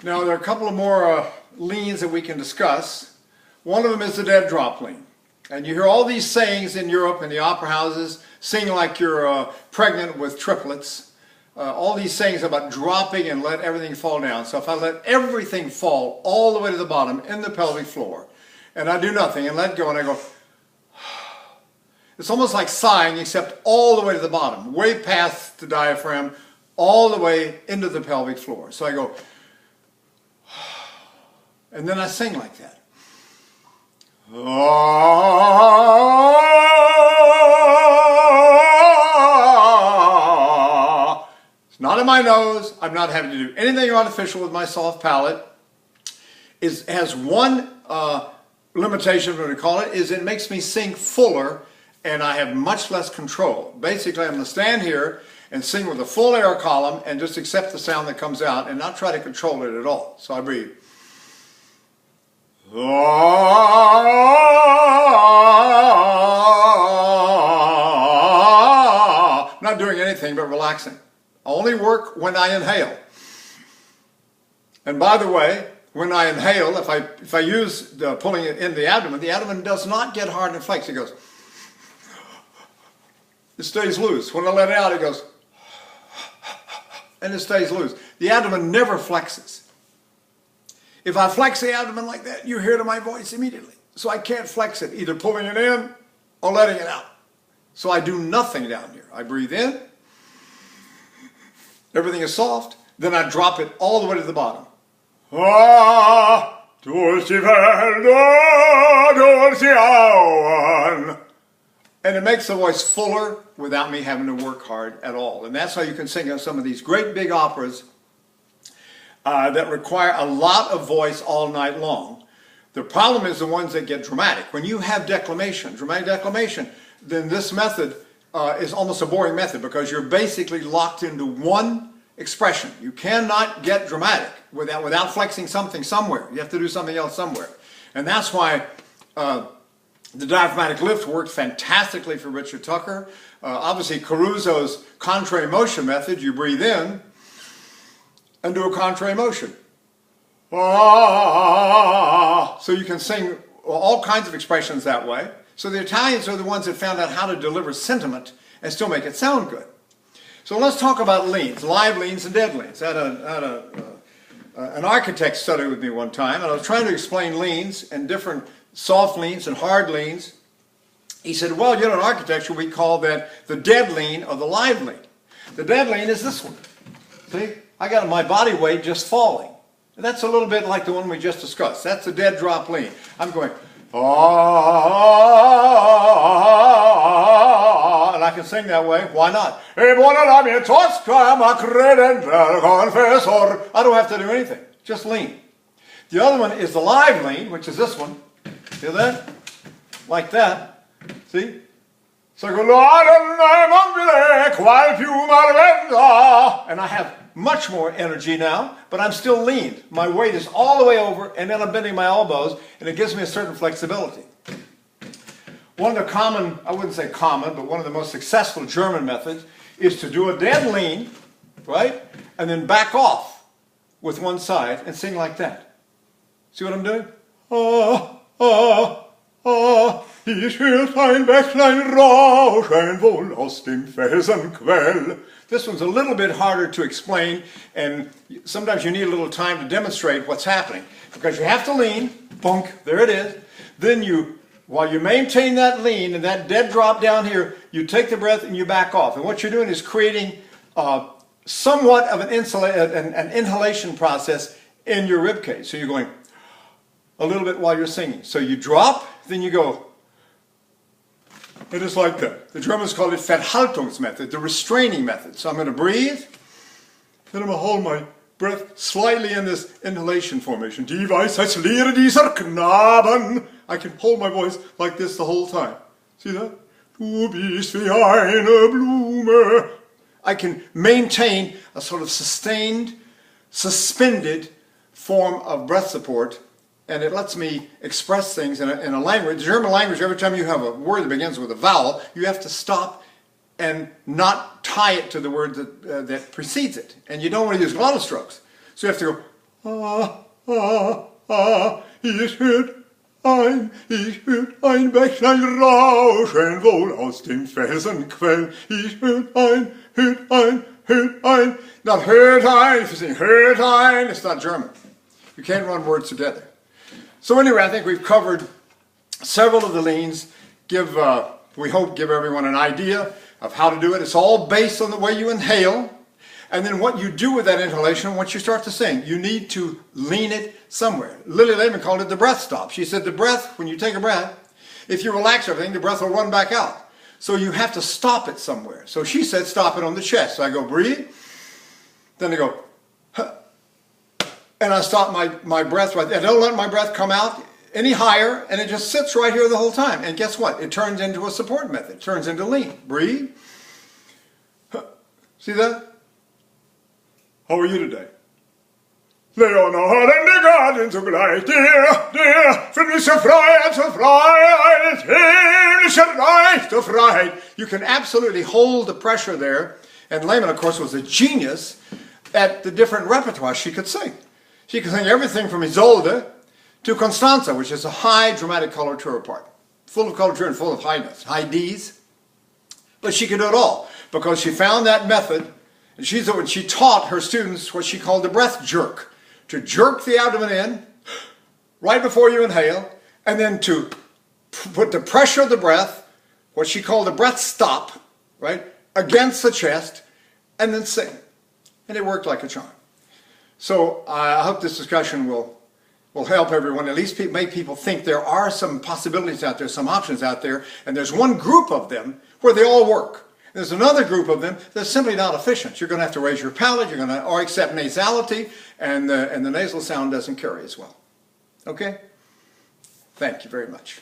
Now there are a couple of more liens that we can discuss. One of them is the dead drop lien. And you hear all these sayings in Europe in the opera houses, sing like you're pregnant with triplets. All these sayings about dropping and let everything fall down. So if I let everything fall all the way to the bottom in the pelvic floor, and I do nothing and let go and I go, it's almost like sighing except all the way to the bottom, way past the diaphragm, all the way into the pelvic floor. So I go, and then I sing like that. It's not in my nose. I'm not having to do anything artificial with my soft palate. It has one limitation, what we call it, is it makes me sing fuller and I have much less control. Basically, I'm going to stand here and sing with a full air column and just accept the sound that comes out and not try to control it at all. So I breathe. I'm not doing anything but relaxing. I only work when I inhale. And by the way, when I inhale, if I use pulling it in the abdomen does not get hard and flex. It goes, it stays loose. When I let it out, it goes, and it stays loose. The abdomen never flexes. If I flex the abdomen like that, you hear it in my voice immediately. So I can't flex it, either pulling it in or letting it out. So I do nothing down here. I breathe in, everything is soft, then I drop it all the way to the bottom. And it makes the voice fuller without me having to work hard at all. And that's how you can sing some of these great big operas that require a lot of voice all night long. The problem is the ones that get dramatic. When you have declamation, dramatic declamation, then this method is almost a boring method because you're basically locked into one expression. You cannot get dramatic without flexing something somewhere. You have to do something else somewhere. And that's why the diaphragmatic lift worked fantastically for Richard Tucker. Obviously Caruso's contrary motion method, you breathe in and do a contrary motion. So you can sing all kinds of expressions that way. So the Italians are the ones that found out how to deliver sentiment and still make it sound good. So let's talk about liens, live liens and dead liens. I had an architect study with me one time, and I was trying to explain liens and different soft liens and hard liens. He said, well, you know, in architecture we call that the dead lien or the live lien. The dead lien is this one. See? I got my body weight just falling. And that's a little bit like the one we just discussed. That's a dead drop lien. I'm going, and I can sing that way. Why not? I don't have to do anything. Just lean. The other one is the live lien, which is this one. Feel that? Like that. See? So I go, and I have much more energy now, but I'm still lean. My weight is all the way over, and then I'm bending my elbows, and it gives me a certain flexibility. One of the common, I wouldn't say common, but one of the most successful German methods is to do a dead lean, right? And then back off with one side and sing like that. See what I'm doing? Ich hört ein Bächlein rauschen wohl aus dem Felsenquell. This one's a little bit harder to explain, and sometimes you need a little time to demonstrate what's happening. Because you have to lean, bunk, there it is. Then you, while you maintain that lean and that dead drop down here, you take the breath and you back off. And what you're doing is creating somewhat of an inhalation process in your rib cage. So you're going a little bit while you're singing. So you drop, then you go. It is like that. The Germans call it Verhaltungsmethod, the restraining method. So I'm going to breathe, then I'm going to hold my breath slightly in this inhalation formation. Die Weisheitslehre dieser Knaben. I can hold my voice like this the whole time. See that? Du bist wie eine Blume. I can maintain a sort of sustained, suspended form of breath support, and it lets me express things in a language. The German language, every time you have a word that begins with a vowel, you have to stop and not tie it to the word that precedes it. And you don't want to use glottal strokes. So you have to ich hört ein Bächlein rauschen wohl aus dem Felsenquell. Ich hört ein. Not hört ein, if you sing hört ein, it's not German. You can't run words together. So anyway, I think we've covered several of the liens. We hope give everyone an idea of how to do it. It's all based on the way you inhale. And then what you do with that inhalation once you start to sing. You need to lean it somewhere. Lily Lehman called it the breath stop. She said the breath, when you take a breath, if you relax everything, the breath will run back out. So you have to stop it somewhere. So she said stop it on the chest. So I go breathe. Then I go, huh, and I stop my breath right there. I don't let my breath come out any higher, and it just sits right here the whole time. And guess what? It turns into a support method. It turns into Lien. Breathe. Huh. See that? How are you today? Leonard in the garden zugleich, der himmlische Freiheit, himmlische Reich der Freiheit. You can absolutely hold the pressure there. And Lehman, of course, was a genius at the different repertoire she could sing. She could sing everything from Isolde to Constanza, which is a high dramatic coloratura part, full of coloratura and full of high notes, high Ds. But she could do it all because she found that method. And she taught her students what she called the breath jerk. To jerk the abdomen in right before you inhale, and then to put the pressure of the breath, what she called the breath stop, right, against the chest, and then sing. And it worked like a charm. So I hope this discussion will help everyone, at least make people think there are some possibilities out there, some options out there, and there's one group of them where they all work. There's another group of them that's simply not efficient. You're going to have to raise your palate, or accept nasality, and the nasal sound doesn't carry as well. Okay? Thank you very much.